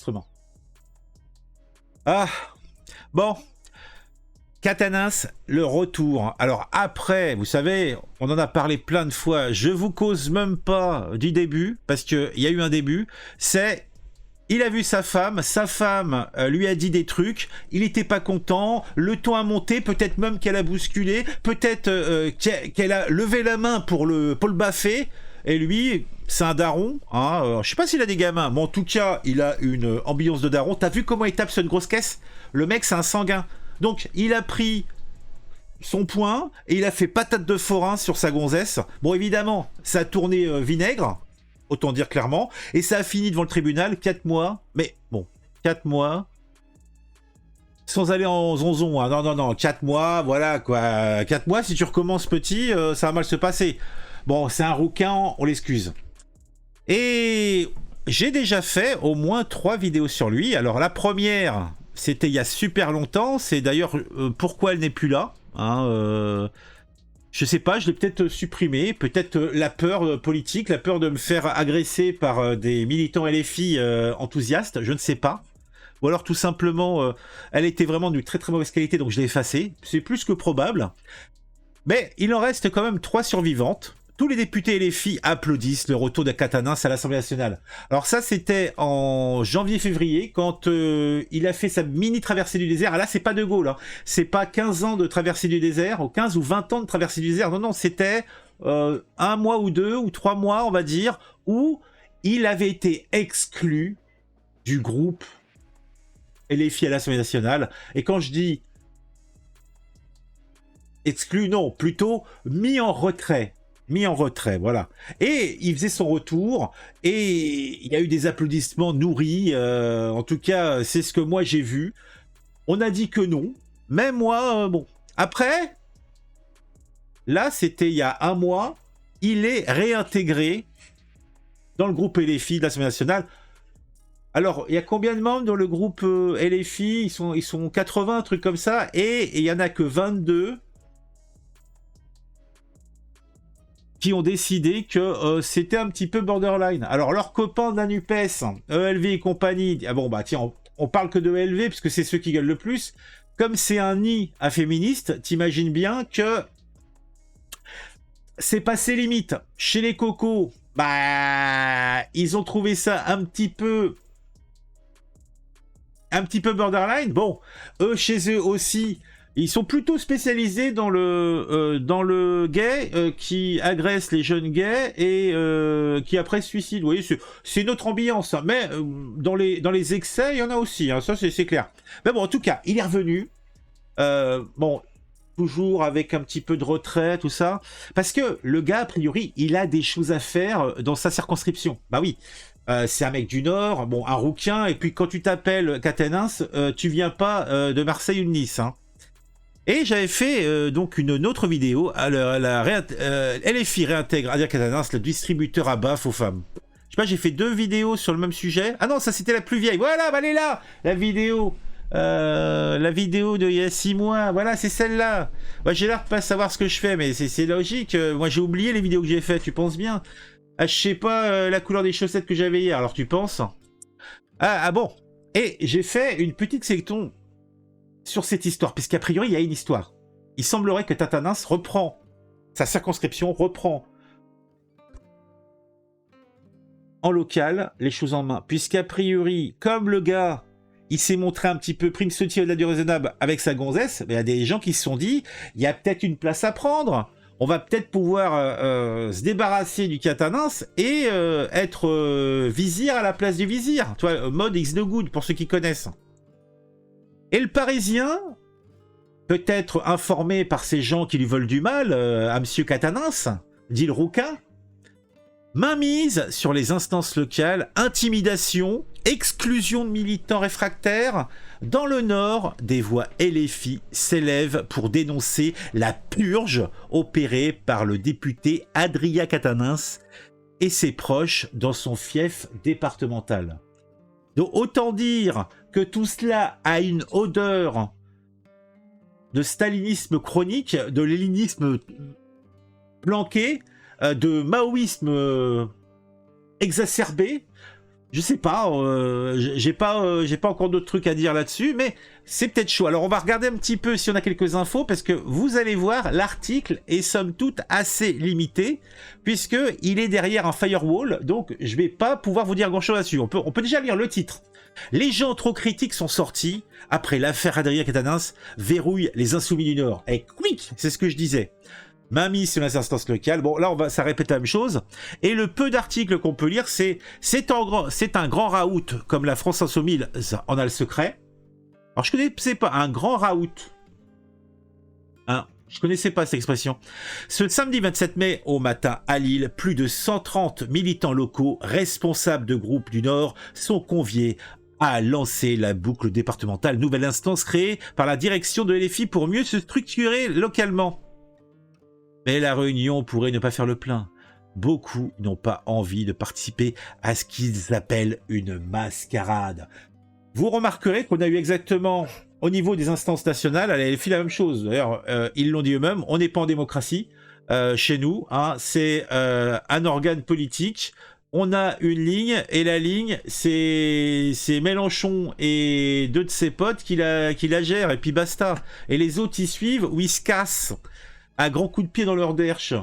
Instrument. Ah, bon. Katanas, le retour. Alors après, vous savez, on en a parlé plein de fois. Je vous cause même pas du début, parce qu'il y a eu un début. C'est, il a vu sa femme lui a dit des trucs, il n'était pas content, le ton a monté, peut-être même qu'elle a bousculé, peut-être qu'elle a levé la main pour le baffer, et lui, c'est un daron, hein, je sais pas s'il a des gamins, mais en tout cas, il a une ambiance de daron. T'as vu comment il tape sur une grosse caisse? Le mec, c'est un sanguin. Donc, il a pris son poing et il a fait patate de forain sur sa gonzesse. Bon, évidemment, ça a tourné vinaigre, autant dire clairement, et ça a fini devant le tribunal, 4 mois. Mais bon, 4 mois, sans aller en zonzon, hein. Non, 4 mois, voilà quoi. 4 mois, si tu recommences petit, ça va mal se passer. Bon, c'est un rouquin, on l'excuse. Et j'ai déjà fait au moins 3 vidéos sur lui. Alors, la première... c'était il y a super longtemps, c'est d'ailleurs pourquoi elle n'est plus là. Hein, je sais pas, je l'ai peut-être supprimé, peut-être la peur politique, la peur de me faire agresser par des militants LFI enthousiastes, je ne sais pas. Ou alors tout simplement, elle était vraiment de très très mauvaise qualité, donc je l'ai effacée. C'est plus que probable. Mais il en reste quand même 3 survivantes. Tous les députés LFI applaudissent le retour de Katanas à l'Assemblée nationale. Alors ça, c'était en janvier-février, quand il a fait sa mini traversée du désert. Ah là, c'est pas De Gaulle, hein. C'est pas 15 ans de traversée du désert, ou 15 ou 20 ans de traversée du désert. Non, c'était 1 mois ou 2 ou 3 mois, on va dire, où il avait été exclu du groupe LFI à l'Assemblée nationale. Et quand je dis exclu, non, plutôt mis en retrait. Mis en retrait, voilà. Et il faisait son retour, et il y a eu des applaudissements nourris, en tout cas, c'est ce que moi j'ai vu. On a dit que non, mais moi, bon. Après, là, c'était il y a 1 mois, il est réintégré dans le groupe LFI de l'Assemblée nationale. Alors, il y a combien de membres dans le groupe LFI? Ils sont 80, un truc comme ça, et il y en a que 22 qui ont décidé que c'était un petit peu borderline. Alors, leurs copains de la NUPES, ELV et compagnie, ah bon, bah tiens, on parle que de ELV, parce que c'est ceux qui gueulent le plus. Comme c'est un nid à féministes, t'imagines bien que c'est passé limite. Chez les cocos, bah, ils ont trouvé ça un petit peu borderline. Bon, eux, chez eux aussi... ils sont plutôt spécialisés dans le gay qui agresse les jeunes gays et qui après se suicide. Vous voyez, c'est notre ambiance. Hein. Mais dans les excès, il y en a aussi. Hein. Ça, c'est clair. Mais bon, en tout cas, il est revenu. Bon, toujours avec un petit peu de retrait, tout ça. Parce que le gars, a priori, il a des choses à faire dans sa circonscription. Bah oui. C'est un mec du Nord, bon, un rouquin. Et puis, quand tu t'appelles Katanas, tu viens pas de Marseille ou de Nice. Hein. Et j'avais fait donc une autre vidéo, LFI réintègre Adia Katanas, le distributeur à baf aux femmes. Je sais pas, j'ai fait 2 vidéos sur le même sujet. Ah non, ça c'était la plus vieille. Voilà, bah, elle est là, la vidéo de il y a 6 mois. Voilà, c'est celle-là. Ouais, j'ai l'air de pas savoir ce que je fais, mais c'est logique. Moi, j'ai oublié les vidéos que j'ai faites, tu penses bien. Ah, je sais pas la couleur des chaussettes que j'avais hier, alors tu penses? Ah bon. Et j'ai fait une petite sélection sur cette histoire, puisqu'a priori, il y a une histoire. Il semblerait que Katanas reprend sa circonscription, reprend en local les choses en main. Puisqu'a priori, comme le gars, il s'est montré un petit peu prime sauté au-delà du raisonnable avec sa gonzesse, il y a des gens qui se sont dit, il y a peut-être une place à prendre. On va peut-être pouvoir se débarrasser du Katanas et être vizir à la place du vizir. Tu vois, mode X no good pour ceux qui connaissent. Et le Parisien, peut-être informé par ces gens qui lui veulent du mal à Monsieur Katanas, dit le rouquin, mainmise sur les instances locales, intimidation, exclusion de militants réfractaires. Dans le Nord, des voix LFI s'élèvent pour dénoncer la purge opérée par le député Adria Katanas et ses proches dans son fief départemental. Donc autant dire que tout cela a une odeur de stalinisme chronique, de léninisme planqué, de maoïsme exacerbé. Je sais pas, j'ai pas encore d'autres trucs à dire là-dessus, mais c'est peut-être chaud. Alors on va regarder un petit peu si on a quelques infos, parce que vous allez voir, l'article est somme toute assez limité, puisque il est derrière un firewall, donc je vais pas pouvoir vous dire grand-chose là-dessus. On peut déjà lire le titre. Les gens trop critiques sont sortis après l'affaire Adrien Quatennens verrouille les insoumis du Nord. Et quick, c'est ce que je disais. Mamie sur les instances locales. Bon, là, ça répète la même chose. Et le peu d'articles qu'on peut lire, c'est un grand raout, comme la France Insoumise en a le secret. Alors, je connaissais pas un grand raout. Hein, je connaissais pas cette expression. Ce samedi 27 mai au matin à Lille, plus de 130 militants locaux, responsables de groupes du Nord, sont conviés à lancer la boucle départementale, nouvelle instance créée par la direction de LFI pour mieux se structurer localement. Mais la réunion pourrait ne pas faire le plein. Beaucoup n'ont pas envie de participer à ce qu'ils appellent une mascarade. Vous remarquerez qu'on a eu exactement, au niveau des instances nationales, à la LFI, la même chose. D'ailleurs, ils l'ont dit eux-mêmes, on n'est pas en démocratie chez nous. Hein, c'est un organe politique. On a une ligne, et la ligne, c'est Mélenchon et deux de ses potes qui la gèrent, et puis basta. Et les autres, ils suivent ou ils se cassent à grands coups de pied dans leur derche.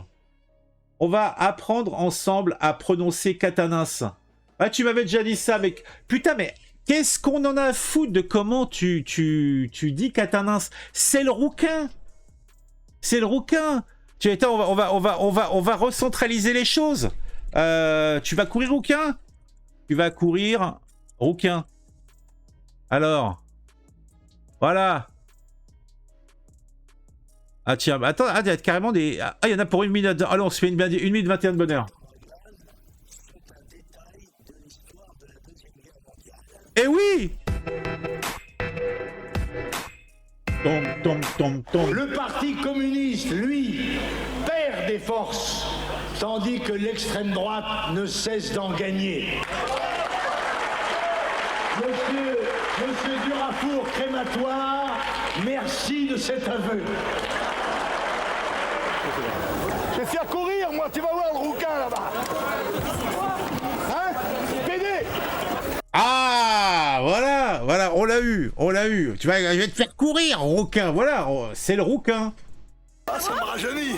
On va apprendre ensemble à prononcer Quatennens. Ah, tu m'avais déjà dit ça, mec. Putain, mais qu'est-ce qu'on en a à foutre de comment tu dis Quatennens? C'est le rouquin. C'est le rouquin. Attends, on va recentraliser les choses. Tu vas courir rouquin? Tu vas courir rouquin. Alors. Voilà. Ah tiens, attends, il y a carrément des... Ah, il y en a pour 1 minute... Ah non, on se fait 1 minute 21 de bonheur. Eh oui! Le Parti communiste, lui, perd des forces, tandis que l'extrême droite ne cesse d'en gagner. Monsieur Durafour crématoire, merci de cet aveu. Je vais faire courir, moi, tu vas voir le rouquin là-bas. Hein? PD! Ah, voilà, on l'a eu. Je vais te faire courir, rouquin, voilà, c'est le rouquin. Ah, ça me rajeunit.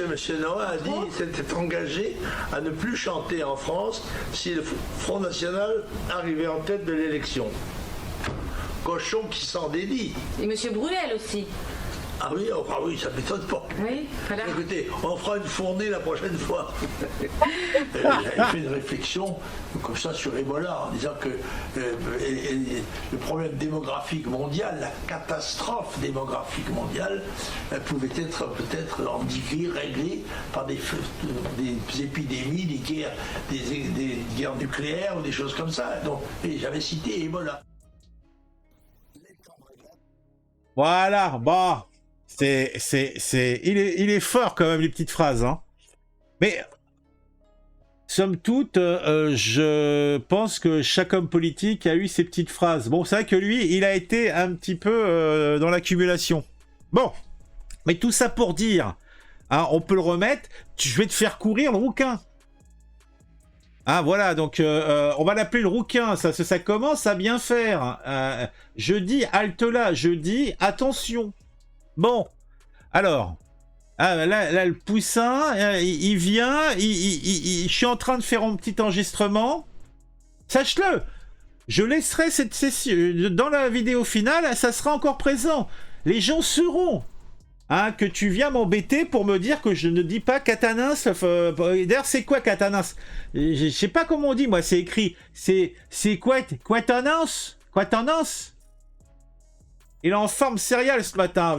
Monsieur Noah a dit qu'il s'était engagé à ne plus chanter en France si le Front National arrivait en tête de l'élection. Cochon qui s'en dédie. Et Monsieur Brunel aussi. Ah oui, oh, ah oui, ça m'étonne pas. Oui, voilà. Écoutez, on fera une fournée la prochaine fois. J'avais fait une réflexion comme ça sur Ebola en disant que le problème démographique mondial, la catastrophe démographique mondiale, pouvait être peut-être endiguée, réglée par des épidémies, des guerres nucléaires ou des choses comme ça. Donc, et j'avais cité Ebola. Voilà, bon... Il est fort quand même, les petites phrases, hein. Mais, somme toute, je pense que chaque homme politique a eu ses petites phrases. Bon, c'est vrai que lui, il a été un petit peu dans l'accumulation. Bon, mais tout ça pour dire, hein, on peut le remettre, je vais te faire courir le rouquin. Ah, voilà, donc on va l'appeler le rouquin, ça commence à bien faire. Je dis halte là, je dis attention. Bon, alors, là, le poussin, il vient, je suis en train de faire un petit enregistrement. Sache-le, je laisserai cette session, dans la vidéo finale, ça sera encore présent. Les gens sauront hein, que tu viens m'embêter pour me dire que je ne dis pas Quatennens. D'ailleurs, c'est quoi Quatennens? Je sais pas comment on dit, moi, c'est écrit. C'est quoi Quatennens? Il est en forme céréale ce matin.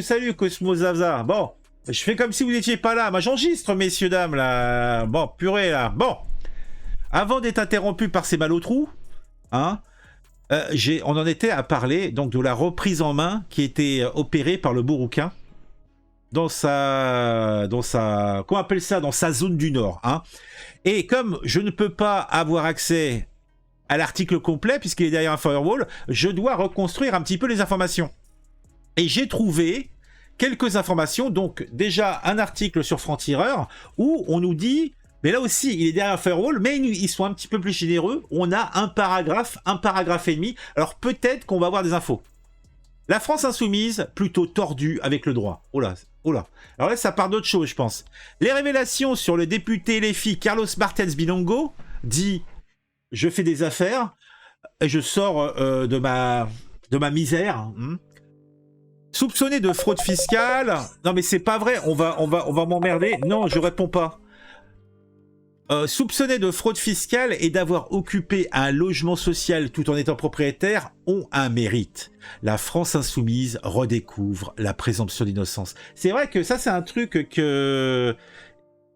Salut Cosmo Zaza. Bon, je fais comme si vous n'étiez pas là. Moi j'enregistre, messieurs, dames, là. Bon, purée, là. Bon. Avant d'être interrompu par ces malotrous, hein, on en était à parler donc de la reprise en main qui était opérée par le beau rouquin dans sa... Comment on appelle ça? Dans sa zone du Nord. Hein. Et comme je ne peux pas avoir accès à l'article complet, puisqu'il est derrière un firewall, je dois reconstruire un petit peu les informations. Et j'ai trouvé quelques informations. Donc déjà un article sur Franc-Tireur où on nous dit, mais là aussi il est derrière Firewall, mais ils sont un petit peu plus généreux. On a un paragraphe et demi. Alors peut-être qu'on va avoir des infos. La France insoumise, plutôt tordue avec le droit. Oh là, oh là. Alors là, ça part d'autre chose, je pense. Les révélations sur le député LFI Carlos Martens Bilongo dit « Je fais des affaires et je sors de ma misère. Soupçonné de fraude fiscale. Non mais c'est pas vrai, on va m'emmerder. Non, je réponds pas. Soupçonnés de fraude fiscale et d'avoir occupé un logement social tout en étant propriétaire ont un mérite. La France insoumise redécouvre la présomption d'innocence. C'est vrai que ça, c'est un truc que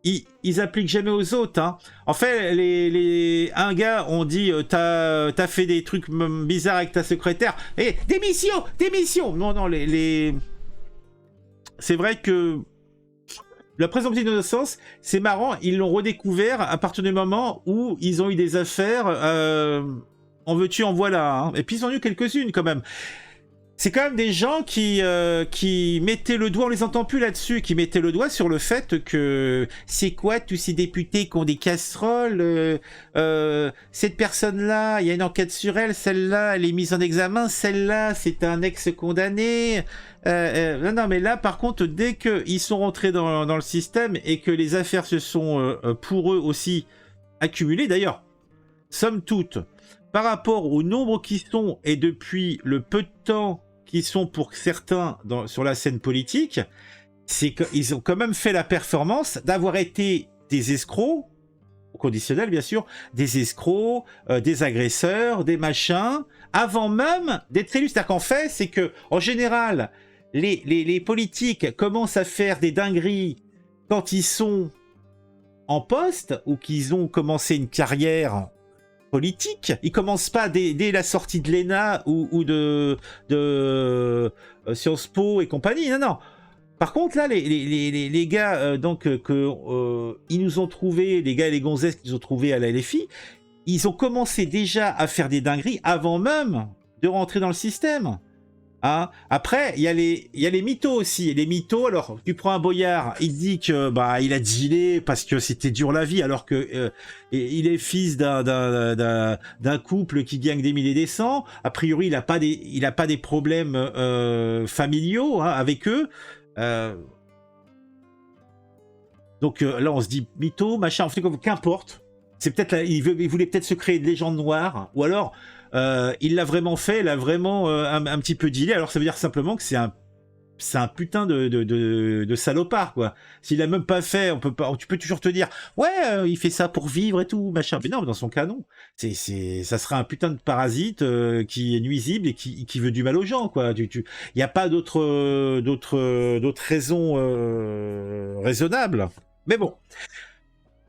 ils appliquent jamais aux autres. Hein. En fait, un gars, on dit t'as fait des trucs bizarres avec ta secrétaire. Et démission. Non, c'est vrai que la présomption d'innocence, c'est marrant, ils l'ont redécouvert à partir du moment où ils ont eu des affaires, en veux-tu, en voilà. Hein. Et puis ils en ont eu quelques-unes quand même. C'est quand même des gens qui mettaient le doigt, on les entend plus là-dessus, qui mettaient le doigt sur le fait que c'est quoi tous ces députés qui ont des casseroles, cette personne-là, il y a une enquête sur elle, celle-là, elle est mise en examen, celle-là, c'est un ex-condamné. Non, mais là, par contre, dès qu'ils sont rentrés dans le système et que les affaires se sont, pour eux aussi, accumulées, d'ailleurs, somme toute, par rapport au nombre qui sont et depuis le peu de temps qui sont pour certains sur la scène politique, c'est qu'ils ont quand même fait la performance d'avoir été des escrocs, au conditionnel bien sûr, des escrocs, des agresseurs, des machins, avant même d'être élus. C'est-à-dire qu'en fait, c'est que en général, les politiques commencent à faire des dingueries quand ils sont en poste ou qu'ils ont commencé une carrière politique. Ils commencent pas dès la sortie de l'ENA ou de Sciences Po et compagnie. Non. Par contre, là, les gars ils nous ont trouvé, les gars et les gonzesses qu'ils ont trouvé à la LFI, ils ont commencé déjà à faire des dingueries avant même de rentrer dans le système. Hein. Après, il y a les mythos aussi. Et les mythos, alors, tu prends un Boyard, il dit que il a dealé parce que c'était dur la vie, alors que il est fils d'un couple qui gagne des milliers des cents. A priori, il a pas des problèmes familiaux avec eux. Donc là, on se dit mytho, machin. En fait, qu'importe. C'est peut-être il voulait peut-être se créer de légende noire, ou alors il l'a vraiment fait, il a vraiment un petit peu dealé. Alors ça veut dire simplement que c'est un putain de salopard, quoi. S'il a même pas fait, tu peux toujours te dire ouais, il fait ça pour vivre et tout, machin. Mais non, dans son cas non. Ça serait un putain de parasite qui est nuisible et qui veut du mal aux gens, quoi. Il y a pas d'autres raisons raisonnables. Mais bon.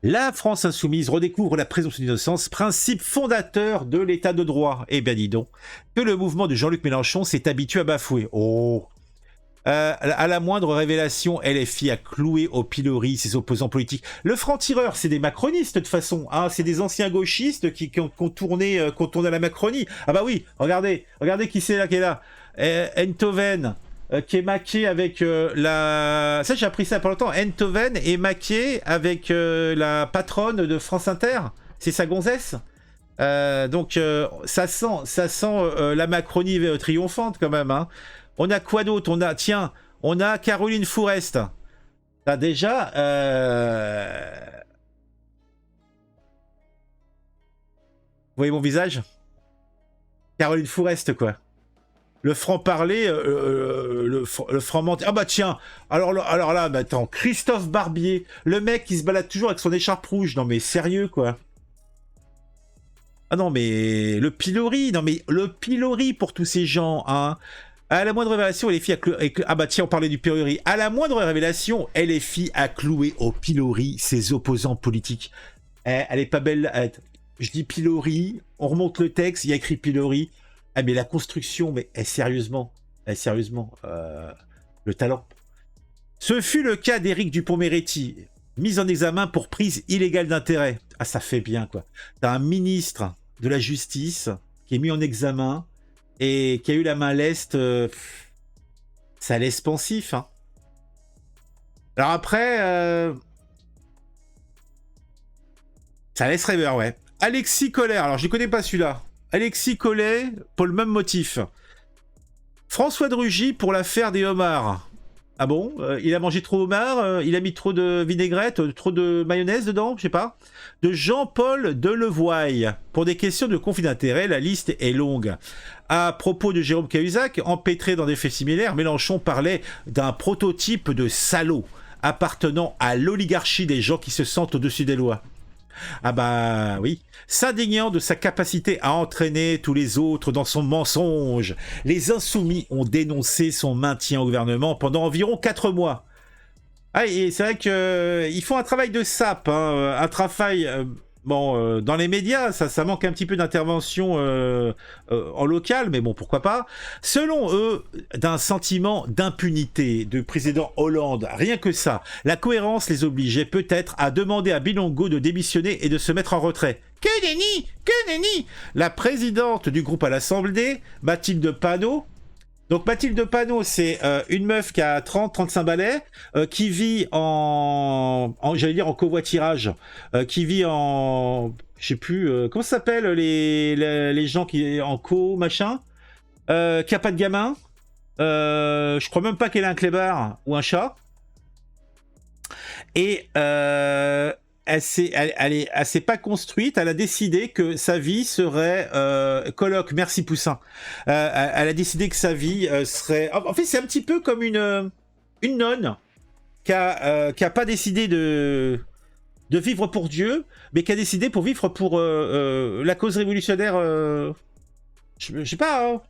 La France insoumise redécouvre la présomption d'innocence, principe fondateur de l'état de droit. Eh bien dis donc, que le mouvement de Jean-Luc Mélenchon s'est habitué à bafouer. Oh. À la moindre révélation, LFI a cloué au pilori ses opposants politiques. Le franc-tireur, c'est des macronistes de toute façon. Hein, c'est des anciens gauchistes qui ont tourné à la Macronie. Ah bah oui, regardez qui c'est là qui est là. Enthoven. Qui est maqué avec la... Ça, j'ai appris ça pas longtemps. Enthoven est maqué avec la patronne de France Inter. C'est sa gonzesse. Donc, ça sent la Macronie triomphante, quand même. Hein. On a quoi d'autre ? On a Caroline Fourest. T'as déjà... Vous voyez mon visage ? Caroline Fourest, quoi. Le franc-parler, le franc-mentir. Ah bah tiens, alors là, bah attends, Christophe Barbier, le mec qui se balade toujours avec son écharpe rouge. Non mais sérieux, quoi. Ah non mais le pilori pour tous ces gens, hein. À la moindre révélation, LFI a cloué... Ah bah tiens, on parlait du pilori. À la moindre révélation, LFI a cloué au pilori ses opposants politiques. Elle est pas belle. Je dis pilori, on remonte le texte, il y a écrit pilori. Ah mais la construction, mais sérieusement, le talent. Ce fut le cas d'Éric Dupond-Moretti, mis en examen pour prise illégale d'intérêt. Ah ça fait bien, quoi. T'as un ministre de la justice qui est mis en examen et qui a eu la main leste. Ça laisse pensif, hein. Alors après, ça laisse rêveur, ouais. Alexis Colère, alors je ne connais pas celui-là. Alexis Collet, pour le même motif. François de Rugy pour l'affaire des homards. Ah bon, il a mangé trop de homard, il a mis trop de vinaigrette, trop de mayonnaise dedans, je sais pas. De Jean-Paul Delevoye. Pour des questions de conflit d'intérêt, la liste est longue. À propos de Jérôme Cahuzac, empêtré dans des faits similaires, Mélenchon parlait d'un prototype de salaud appartenant à l'oligarchie des gens qui se sentent au-dessus des lois. Ah bah oui, s'indignant de sa capacité à entraîner tous les autres dans son mensonge, les insoumis ont dénoncé son maintien au gouvernement pendant environ 4 mois. Ah, et c'est vrai qu'ils font un travail de sape, hein, un travail... dans les médias, ça manque un petit peu d'intervention en local, mais bon, pourquoi pas. Selon eux, d'un sentiment d'impunité du président Hollande, rien que ça, la cohérence les obligeait peut-être à demander à Bilongo de démissionner et de se mettre en retrait. Que nenni! Que nenni! La présidente du groupe à l'Assemblée, Mathilde Panot. Donc Mathilde Panot, c'est une meuf qui a 30-35 balais, qui vit j'allais dire en covoiturage, qui vit en... Je sais plus, comment ça s'appelle les gens qui... en co, machin, qui a pas de gamin, je crois même pas qu'elle a un clébard ou un chat, et... elle s'est pas construite, elle a décidé que sa vie serait colloque, merci Poussin. Elle a décidé que sa vie serait... En fait, c'est un petit peu comme une nonne qui a pas décidé de vivre pour Dieu, mais qui a décidé pour vivre pour la cause révolutionnaire. Je sais pas. Hein.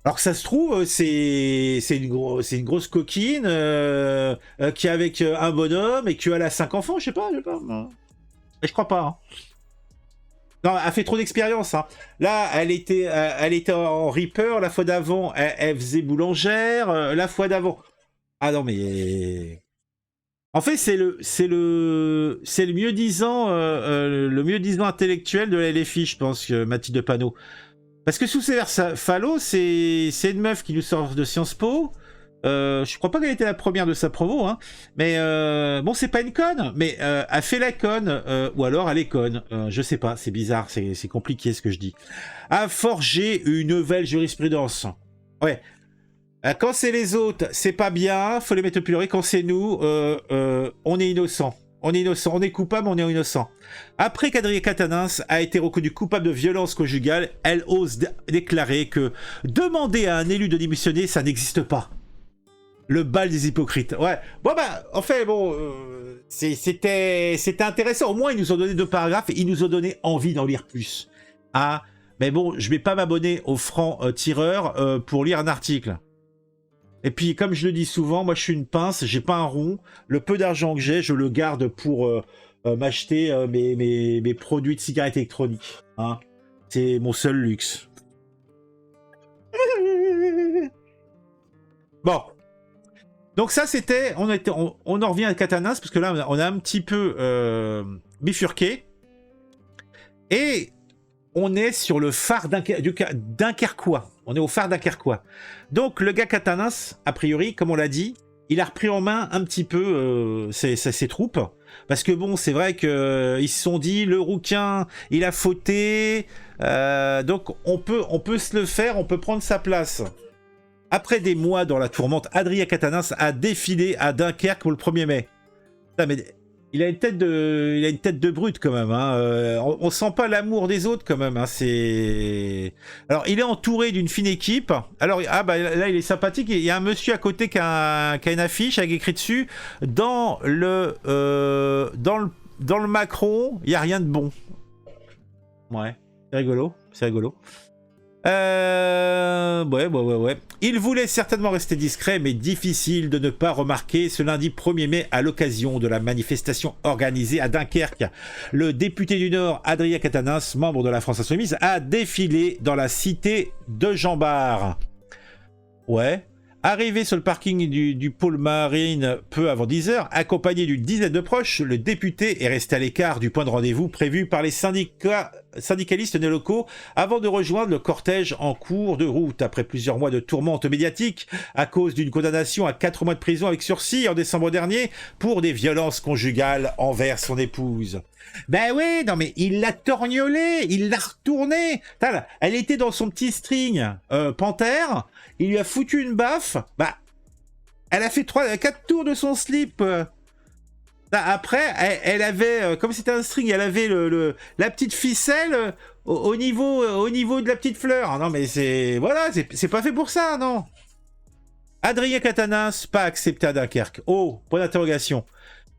Alors que ça se trouve, c'est une grosse coquine qui est avec un bonhomme et qui a 5 enfants, je sais pas. Je crois pas. Hein. Non, elle a fait trop d'expérience. Hein. Là, elle était en Reaper. La fois d'avant, elle faisait boulangère. La fois d'avant. Ah non, mais en fait, c'est le mieux-disant, le mieux-disant intellectuel de la LFI, je pense, Mathilde Panot. Parce que sous ses vers phallo, c'est une meuf qui nous sort de Sciences Po. Je crois pas qu'elle était la première de sa promo, hein. Mais bon, c'est pas une conne, mais elle fait la conne, ou alors elle est conne. Je sais pas, c'est bizarre, c'est compliqué ce que je dis. A forger une nouvelle jurisprudence. Ouais. Quand c'est les autres, c'est pas bien, faut les mettre au pilori. Quand c'est nous, on est innocent. On est innocent, on est coupable, on est innocent. Après qu'Adrien Quatennens a été reconnu coupable de violence conjugale, elle ose déclarer que demander à un élu de démissionner, ça n'existe pas. Le bal des hypocrites. Ouais. Bon bah, en fait, bon, c'était intéressant. Au moins, ils nous ont donné 2 paragraphes et ils nous ont donné envie d'en lire plus. Ah, mais bon, je vais pas m'abonner au franc tireur pour lire un article. Et puis, comme je le dis souvent, moi je suis une pince, j'ai pas un rond. Le peu d'argent que j'ai, je le garde pour m'acheter mes produits de cigarettes électroniques. Hein. C'est mon seul luxe. Bon. Donc ça, c'était... On en revient à Quatennens, parce que là, on a un petit peu bifurqué. Et on est sur le phare dunkerquois. On est au phare dunkerquois. Donc, le gars Quatennens, a priori, comme on l'a dit, il a repris en main un petit peu ses troupes. Parce que bon, c'est vrai qu'ils se sont dit, le rouquin, il a fauté. Donc, on peut se le faire, on peut prendre sa place. Après des mois dans la tourmente, Adrien Quatennens a défilé à Dunkerque pour le 1er mai. Putain, mais il a une tête de brute quand même. Hein. On sent pas l'amour des autres quand même. Hein. Alors, il est entouré d'une fine équipe. Alors, bah là, il est sympathique. Il y a un monsieur à côté qui a une affiche avec écrit dessus dans le Macron, il y a rien de bon. Ouais, c'est rigolo. Ouais. Il voulait certainement rester discret, mais difficile de ne pas remarquer ce lundi 1er mai à l'occasion de la manifestation organisée à Dunkerque. Le député du Nord, Adrien Quatennens, membre de la France Insoumise, a défilé dans la cité de Jean Bart. Ouais. Arrivé sur le parking du pôle marine peu avant 10h, accompagné d'une dizaine de proches, le député est resté à l'écart du point de rendez-vous prévu par les syndicats syndicalistes néo locaux avant de rejoindre le cortège en cours de route. Après plusieurs mois de tourmente médiatique à cause d'une condamnation à 4 mois de prison avec sursis en décembre dernier pour des violences conjugales envers son épouse. Ben oui, non mais il l'a torgnolé, il l'a retourné. Elle était dans son petit string panthère, il lui a foutu une baffe, bah elle a fait 4 tours de son slip. Après, elle avait, comme c'était un string, elle avait la petite ficelle au niveau de la petite fleur. Non mais c'est pas fait pour ça, non. Adrien Quatennens, pas accepté à Dunkerque. Oh, point d'interrogation.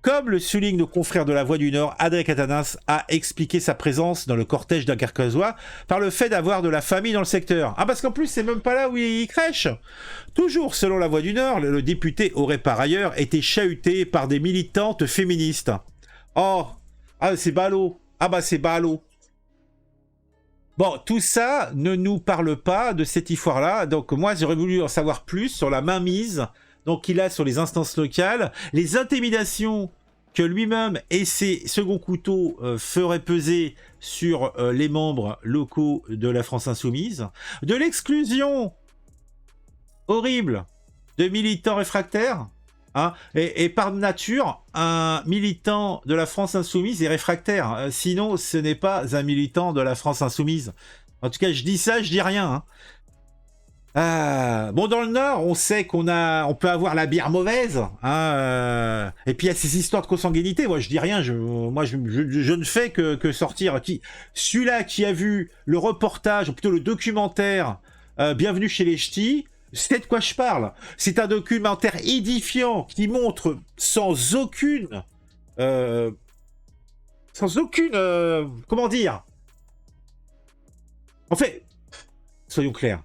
Comme le soulignent nos confrères de la Voix du Nord, Adrien Quatennens a expliqué sa présence dans le cortège dunkerquoisois par le fait d'avoir de la famille dans le secteur. Ah, parce qu'en plus, c'est même pas là où il crèche. Toujours selon la Voix du Nord, le député aurait par ailleurs été chahuté par des militantes féministes. Oh, ah, c'est ballot. Ah bah c'est ballot. Bon, tout ça ne nous parle pas de cette histoire-là. Donc moi, j'aurais voulu en savoir plus sur la mainmise donc qu'il a sur les instances locales, les intimidations que lui-même et ses seconds couteaux feraient peser sur les membres locaux de la France Insoumise, de l'exclusion horrible de militants réfractaires, hein, et par nature, un militant de la France Insoumise est réfractaire, sinon ce n'est pas un militant de la France Insoumise. En tout cas, je dis ça, je dis rien, hein. Bon, dans le Nord, on sait on peut avoir la bière mauvaise, hein, et puis il y a ces histoires de consanguinité. Moi, je dis rien, je ne fais que sortir. Celui-là qui a vu le reportage, ou plutôt le documentaire Bienvenue chez les Ch'tis, c'est de quoi je parle. C'est un documentaire édifiant qui montre sans aucune, comment dire. En fait, soyons clairs.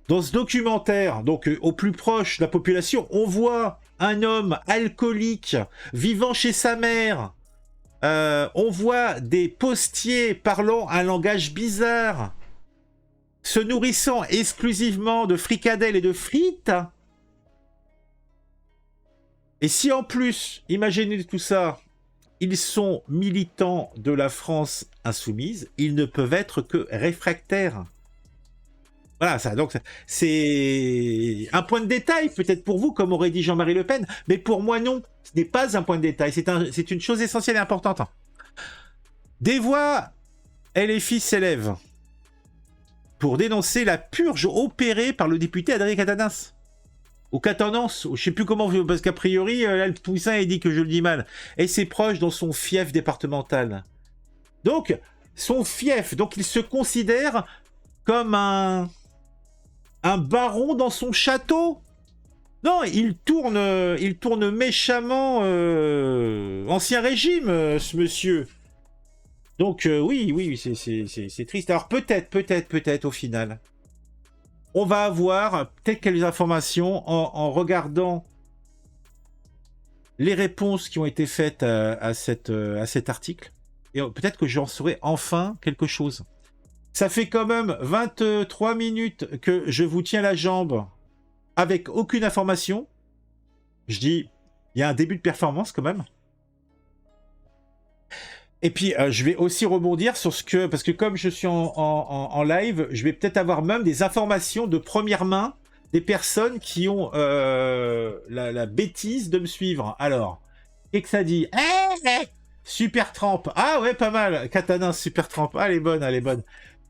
Dans ce documentaire, donc au plus proche de la population, on voit un homme alcoolique vivant chez sa mère. On voit des postiers parlant un langage bizarre, se nourrissant exclusivement de fricadelles et de frites. Et si en plus, imaginez tout ça, ils sont militants de la France Insoumise, ils ne peuvent être que réfractaires. Voilà, ça, donc c'est un point de détail, peut-être pour vous, comme aurait dit Jean-Marie Le Pen, mais pour moi, non, ce n'est pas un point de détail, c'est une chose essentielle et importante. Des voix LFI s'élèvent pour dénoncer la purge opérée par le député Adrien Quatennens. Ou Quatennens, je ne sais plus comment, parce qu'a priori, là, le Poussin a dit que je le dis mal, et ses proches dans son fief départemental. Donc, son fief, donc il se considère comme un baron dans son château. Non, il tourne méchamment ancien régime, ce monsieur. Donc oui, c'est triste. Alors peut-être au final, on va avoir peut-être quelques informations en regardant les réponses qui ont été faites à cet article. Et peut-être que j'en saurai enfin quelque chose. Ça fait quand même 23 minutes que je vous tiens la jambe avec aucune information. Je dis, il y a un début de performance quand même. Et puis, je vais aussi rebondir sur ce que... Parce que comme je suis en live, je vais peut-être avoir même des informations de première main des personnes qui ont la bêtise de me suivre. Alors, qu'est-ce que ça dit? Super Tramp. Ah ouais, pas mal. Quatennens, Super Tramp. Ah, elle est bonne.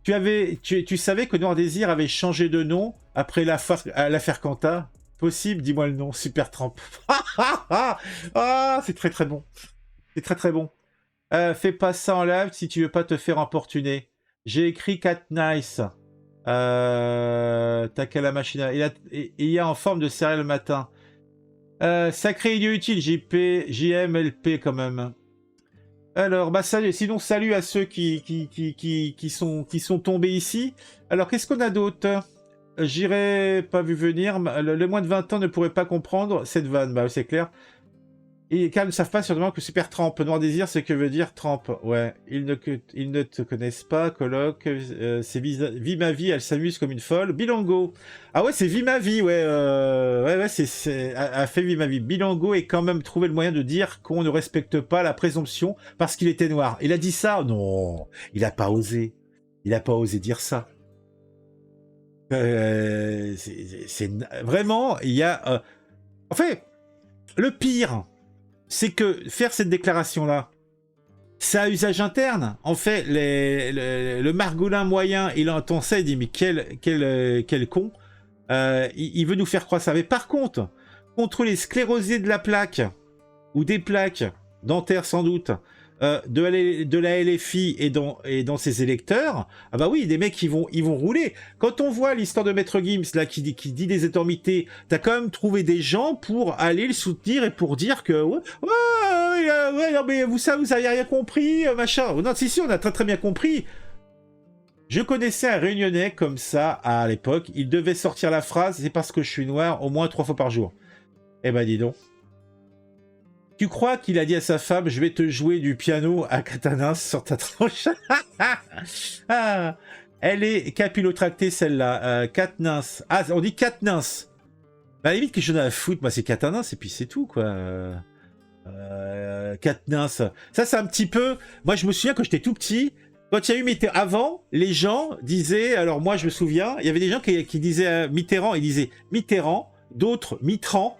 Tu savais que Noir Désir avait changé de nom après l'affaire Quentin? Possible, dis-moi le nom, Super Tramp. Ah, c'est très bon. C'est très bon. Fais pas ça en live si tu veux pas te faire importuner. J'ai écrit Cat Nice. T'as qu'à la machine. Il y a en forme de céréales le matin. Sacré idiot utile, JMLP quand même. Alors, bah sinon salut à ceux qui sont tombés ici. Alors, qu'est-ce qu'on a d'autre? J'irai pas vu venir. Le moins de 20 ans ne pourrait pas comprendre cette vanne. Bah, c'est clair. Et car ils ne savent pas sûrement que Super Tramp, Noir Désir, ce que veut dire Tramp. Ouais, ils ne te connaissent pas, colloque, c'est Vie ma vie, elle s'amuse comme une folle. Bilango. Ah ouais, c'est Vie ma vie, ouais, ouais, a fait Vie ma vie. Bilango est quand même trouvé le moyen de dire qu'on ne respecte pas la présomption parce qu'il était noir. Il a dit ça? Non, il a pas osé. Il a pas osé dire ça. C'est vraiment, il y a... En fait, le pire, c'est que faire cette déclaration-là, c'est à usage interne. En fait, le margolin moyen, il entend ça, il dit, mais quel con. Il veut nous faire croire ça. Mais par contre, contre les sclérosés de la plaque, ou des plaques, dentaires sans doute, de la LFI et dans ses électeurs, ah bah oui, des mecs ils vont rouler. Quand on voit l'histoire de Maître Gims là qui dit des énormités, t'as quand même trouvé des gens pour aller le soutenir et pour dire que ouais, non, mais vous avez rien compris, machin. Non, si, on a très très bien compris. Je connaissais un Réunionnais comme ça à l'époque. Il devait sortir la phrase, c'est parce que je suis noir, au moins 3 fois par jour. Eh ben dis donc. Tu crois qu'il a dit à sa femme, je vais te jouer du piano à Katanas sur ta tronche? Ah, elle est capillotractée celle-là. Katniss. Ah, on dit Katniss. Bah, à la limite, que j'en ai à foutre, moi c'est Katanas et puis c'est tout, quoi. Katniss. Ça, c'est un petit peu... Moi, je me souviens quand j'étais tout petit, quand il y a eu Mitterrand... Avant, les gens disaient... Alors moi, je me souviens, il y avait des gens qui disaient Mitterrand, ils disaient Mitterrand, d'autres Mitterrand.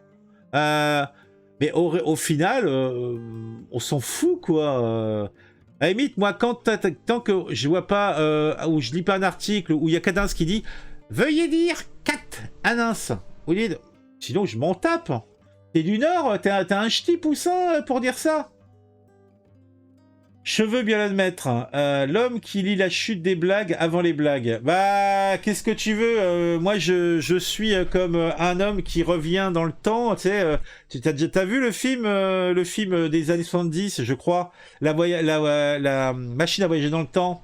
Mais au final, on s'en fout, quoi. À la limite, moi, tant que je vois pas, ou je lis pas un article où il y a Cadence qui dit « Veuillez dire Katniss ». Sinon, je m'en tape. T'es du Nord, t'as un ch'ti poussin pour dire ça. Je veux bien l'admettre. L'homme qui lit la chute des blagues avant les blagues. Bah, qu'est-ce que tu veux? Moi, je suis comme un homme qui revient dans le temps. Tu sais, t'as vu le film des années 70, je crois, la machine à voyager dans le temps,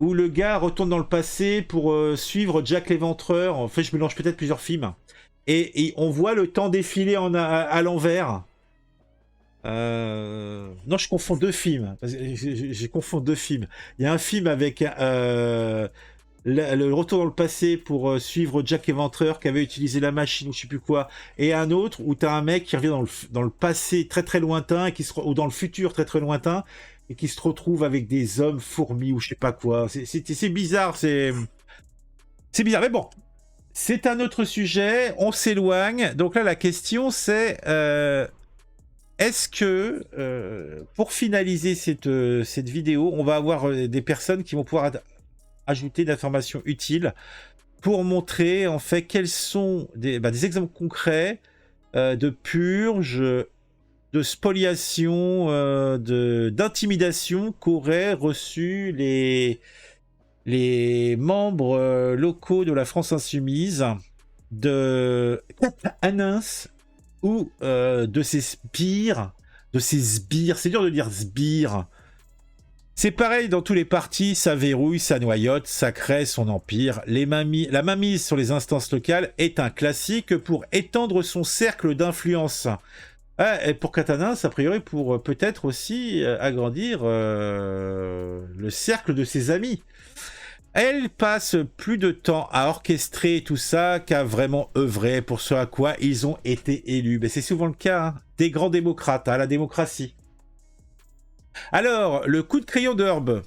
où le gars retourne dans le passé pour suivre Jack l'Éventreur. En fait, je mélange peut-être plusieurs films. Et on voit le temps défiler à l'envers. Non, je confonds deux films. Je confonds deux films. Il y a un film avec le retour dans le passé pour suivre Jack l'Éventreur qui avait utilisé la machine ou je sais plus quoi, et un autre où t'as un mec qui revient dans le passé très très lointain ou dans le futur très très lointain et qui se retrouve avec des hommes fourmis ou je sais pas quoi. C'est bizarre, c'est bizarre. Mais bon, c'est un autre sujet. On s'éloigne. Donc là, la question c'est est-ce que, pour finaliser cette vidéo, on va avoir des personnes qui vont pouvoir ajouter d'informations utiles pour montrer, en fait, quels sont des exemples concrets de purge, de spoliation, d'intimidation qu'auraient reçu les membres locaux de la France Insoumise, de Katniss, ou de ses sbires, c'est dur de dire sbires. C'est pareil dans tous les partis, ça verrouille, ça noyote, ça crée son empire. La mainmise sur les instances locales est un classique pour étendre son cercle d'influence. Et pour Katniss, a priori, pour peut-être aussi agrandir le cercle de ses amis. Elle passe plus de temps à orchestrer tout ça qu'à vraiment œuvrer pour ce à quoi ils ont été élus. Mais c'est souvent le cas des grands démocrates, la démocratie. Alors, le coup de crayon d'Herbe.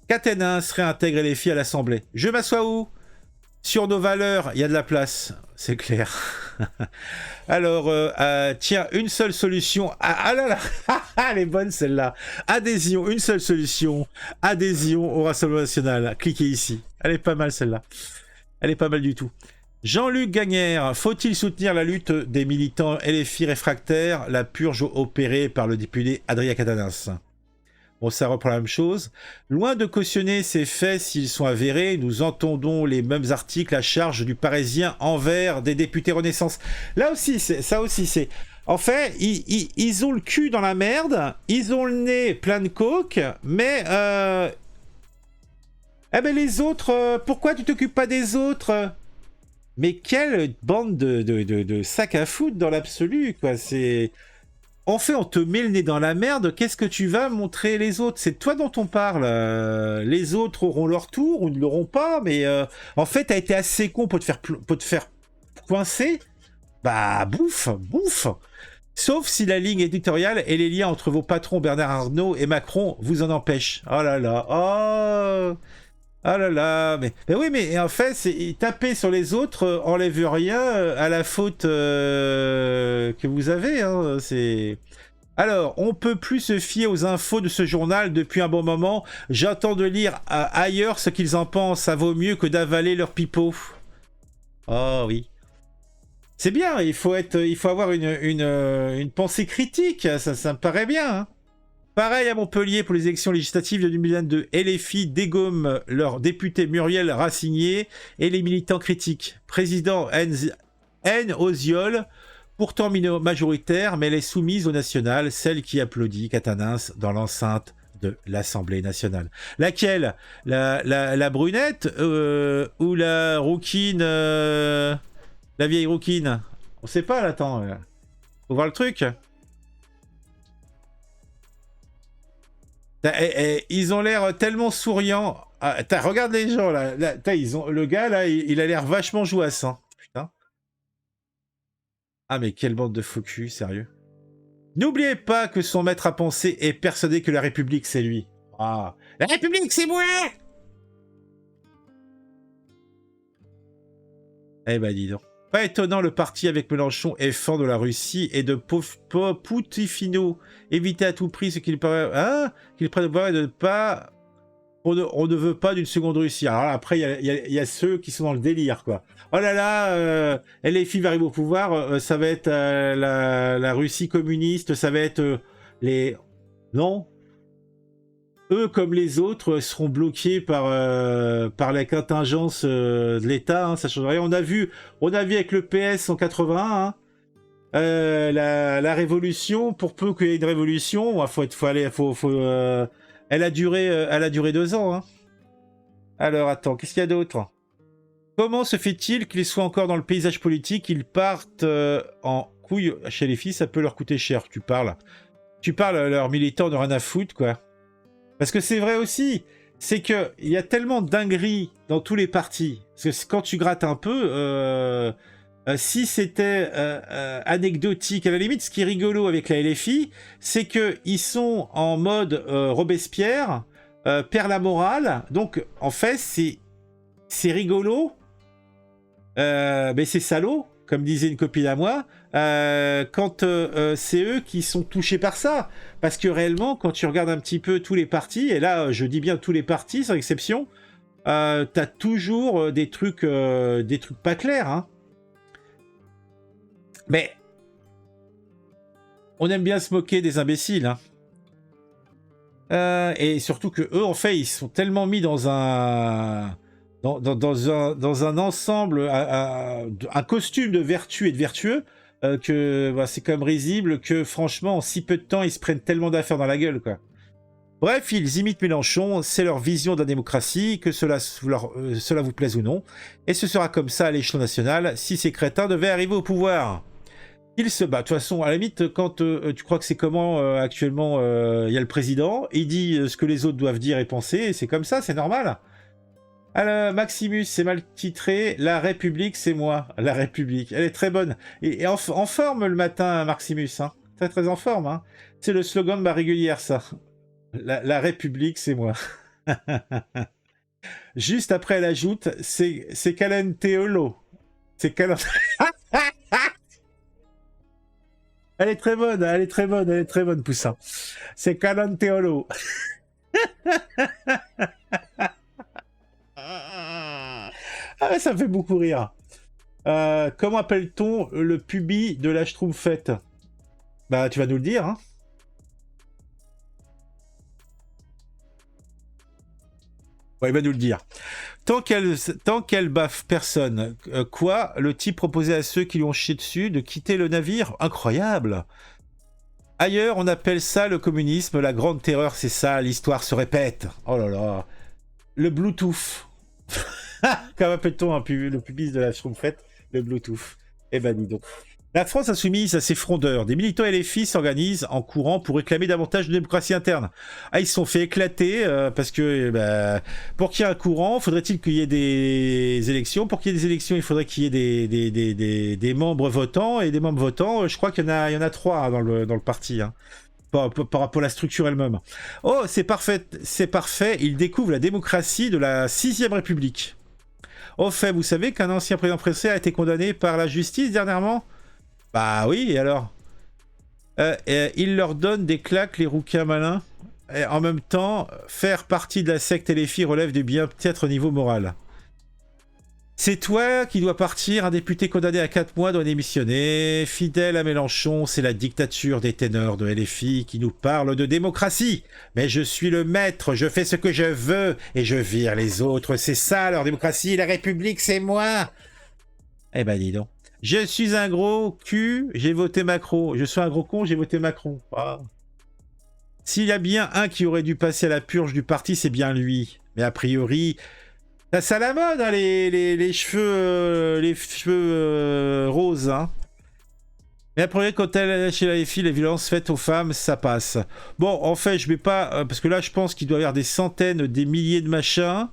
Katniss réintègre les filles à l'Assemblée. Je m'assois où? Sur nos valeurs, il y a de la place, c'est clair. Alors, tiens, une seule solution. Ah là là, elle est bonne celle-là. Adhésion, une seule solution. Adhésion au Rassemblement National. Cliquez ici. Elle est pas mal celle-là. Elle est pas mal du tout. Jean-Luc Gagnère, faut-il soutenir la lutte des militants LFI réfractaires, la purge opérée par le député Adrien Katniss? Bon, ça reprend la même chose. Loin de cautionner ces faits s'ils sont avérés, nous entendons les mêmes articles à charge du Parisien envers des députés Renaissance. Là aussi, ça aussi, c'est... En fait, ils ont le cul dans la merde, ils ont le nez plein de coke, mais... Eh ben les autres, pourquoi tu t'occupes pas des autres? Mais quelle bande de sacs à foutre dans l'absolu, quoi, c'est... En fait, on te met le nez dans la merde, qu'est-ce que tu vas montrer les autres? C'est de toi dont on parle. Les autres auront leur tour ou ne l'auront pas, mais en fait, t'as été assez con pour te faire coincer. Bah, bouffe. Sauf si la ligne éditoriale et les liens entre vos patrons Bernard Arnault et Macron vous en empêchent. Oh là là, oh là là, mais oui, mais en fait, taper sur les autres enlève rien à la faute que vous avez. Hein, Alors, on peut plus se fier aux infos de ce journal depuis un bon moment. J'attends de lire ailleurs ce qu'ils en pensent. Ça vaut mieux que d'avaler leur pipeau. Oh oui. C'est bien, il faut avoir une pensée critique, ça me paraît bien. Hein. Pareil à Montpellier pour les élections législatives de 2022. LFI dégomme leur député Muriel Racigné et les militants critiques. Président N. Oziol, pourtant majoritaire, mais elle est soumise au national, celle qui applaudit Catanins dans l'enceinte de l'Assemblée nationale. Laquelle? La brunette ou la rouquine la vieille rouquine? On sait pas, là, attends. Faut voir le truc. Ils ont l'air tellement souriants. Ah, regarde les gens, là. Le gars, là, il a l'air vachement jouasse. Hein. Putain. Ah, mais quelle bande de faux cul, sérieux. N'oubliez pas que son maître à penser est persuadé que la République, c'est lui. Ah. La République, c'est moi! Eh ben, dis donc. Pas étonnant, le parti avec Mélenchon est fort de la Russie et de Poutifino. Éviter à tout prix ce qu'il paraît... Hein, qu'il prévoit et de ne pas... On ne veut pas d'une seconde Russie. Alors là, après, il y a ceux qui sont dans le délire, quoi. Oh là là, LFI va arriver au pouvoir, ça va être la Russie communiste, ça va être les... Non. Eux, comme les autres, seront bloqués par la contingence de l'État. Hein, ça change rien. On a vu avec le PS en 81, hein, la révolution. Pour peu qu'il y ait une révolution, elle a duré 2 ans. Hein. Alors attends, qu'est-ce qu'il y a d'autre? Comment se fait-il qu'ils soient encore dans le paysage politique? Ils partent en couille chez les filles, ça peut leur coûter cher. Tu parles, leurs militants n'ont rien à foutre, quoi. Parce que c'est vrai aussi, c'est qu'il y a tellement de dingueries dans tous les partis. Parce que quand tu grattes un peu, si c'était anecdotique, à la limite, ce qui est rigolo avec la LFI, c'est qu'ils sont en mode Robespierre, perd la morale. Donc, en fait, c'est rigolo, mais c'est salaud, comme disait une copine à moi, quand c'est eux qui sont touchés par ça. Parce que réellement, quand tu regardes un petit peu tous les partis, et là, je dis bien tous les partis, sans exception, t'as toujours des trucs pas clairs. Hein. Mais on aime bien se moquer des imbéciles. Hein. Et surtout que eux, en fait, ils sont tellement mis dans un ensemble, un costume de vertu et de vertueux, que c'est comme risible que franchement en si peu de temps ils se prennent tellement d'affaires dans la gueule, quoi. Bref, ils imitent Mélenchon, c'est leur vision de la démocratie, que cela vous plaise ou non, et ce sera comme ça à l'échelon national si ces crétins devaient arriver au pouvoir. Ils se battent. De toute façon, à la limite, quand tu crois que c'est comment actuellement, il y a le président, il dit ce que les autres doivent dire et penser, et c'est comme ça, c'est normal. Alors, Maximus, c'est mal titré. La République, c'est moi. La République. Elle est très bonne. Et en forme le matin, Maximus. Hein. Très, très en forme. Hein. C'est le slogan de ma régulière, ça. La République, c'est moi. Juste après, elle ajoute, c'est Calenteolo. C'est Calenteolo. Elle est très bonne, Poussin. C'est Calenteolo. Ah, ça me fait beaucoup rire. Comment appelle-t-on le pubis de la Schtroumpfette? Bah, tu vas nous le dire, hein. Ouais, il va nous le dire. Tant qu'elle baffe personne, quoi, le type proposait à ceux qui lui ont chié dessus de quitter le navire? Incroyable. Ailleurs, on appelle ça le communisme, la grande terreur, c'est ça, l'histoire se répète. Oh là là. Le Bluetooth. Comment appelle-t-on le pubis de la Schtroumpfette? Le Bluetooth. Eh ben, dis donc. La France insoumise à ses frondeurs. Des militants LFI s'organisent en courant pour réclamer davantage de démocratie interne. Ah, ils se sont fait éclater parce que pour qu'il y ait un courant, faudrait-il qu'il y ait des élections. Pour qu'il y ait des élections, il faudrait qu'il y ait des membres votants. Et des membres votants, je crois qu'il y en a 3 dans le parti. Hein. Par rapport à la structure elle-même. Oh, c'est parfait, c'est parfait. Il découvre la démocratie de la 6ème République. Au fait, vous savez qu'un ancien président français a été condamné par la justice dernièrement? Bah oui, et alors il leur donne des claques, les rouquins malins. Et en même temps, faire partie de la secte LFI relève du bien-être au niveau moral. C'est toi qui dois partir, un député condamné à 4 mois doit démissionner. Fidèle à Mélenchon, c'est la dictature des ténors de LFI qui nous parle de démocratie. Mais je suis le maître, je fais ce que je veux et je vire les autres. C'est ça leur démocratie, la République, c'est moi. Eh ben dis donc. Je suis un gros cul, j'ai voté Macron. Je suis un gros con, j'ai voté Macron. Ah. S'il y a bien un qui aurait dû passer à la purge du parti, c'est bien lui. Mais a priori, ça à la mode, hein, les cheveux, roses. Hein. Mais après, quand elle chez la filles, les violences faites aux femmes, ça passe. Bon, en fait, je vais pas... parce que là, je pense qu'il doit y avoir des centaines, des milliers de machins.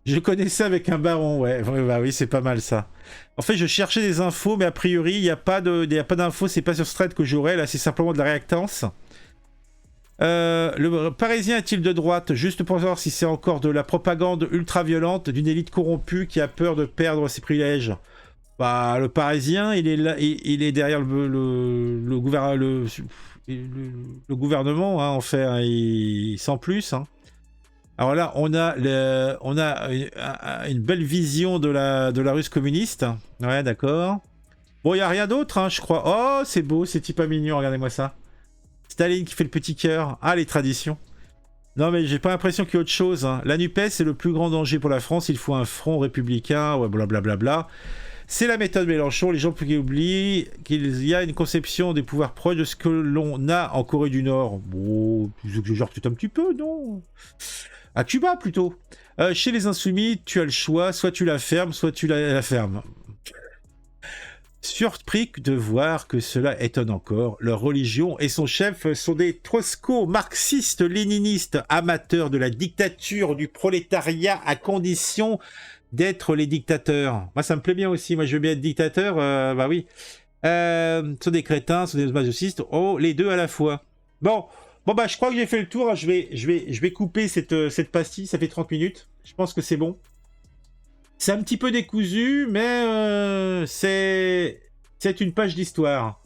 Je connais ça avec un baron, ouais. Bah oui, c'est pas mal ça. En fait, je cherchais des infos, mais a priori, il n'y a pas d'infos, c'est pas sur ce thread que j'aurai, là, c'est simplement de la réactance. Le Parisien est-il de droite? Juste pour savoir si c'est encore de la propagande ultra-violente d'une élite corrompue qui a peur de perdre ses privilèges. Bah, le Parisien, il est là, il est derrière le gouvernement, hein, en fait, hein, sans plus, hein. Alors là, on a une belle vision de la Russe communiste. Ouais, d'accord. Bon, il n'y a rien d'autre, hein, je crois. Oh, c'est beau, c'est type mignon, regardez-moi ça. Staline qui fait le petit cœur. Ah, les traditions. Non, mais j'ai pas l'impression qu'il y a autre chose. Hein. La NUPES, c'est le plus grand danger pour la France. Il faut un front républicain, ouais, blablabla. C'est la méthode Mélenchon. Les gens qui oublient qu'il y a une conception des pouvoirs proches de ce que l'on a en Corée du Nord. Bon, je genre tout un petit peu, non? À Cuba, plutôt. Chez les Insoumis, tu as le choix. Soit tu la fermes, soit tu la fermes. Surpris de voir que cela étonne encore, leur religion et son chef sont des trotsko-marxistes léninistes amateurs de la dictature du prolétariat à condition d'être les dictateurs. Moi ça me plaît bien aussi, moi je veux bien être dictateur, bah oui. Sont des crétins, sont des masochistes, oh les deux à la fois. Bon bah je crois que j'ai fait le tour, je vais couper cette pastille, ça fait 30 minutes, je pense que c'est bon. C'est un petit peu décousu, mais c'est une page d'histoire.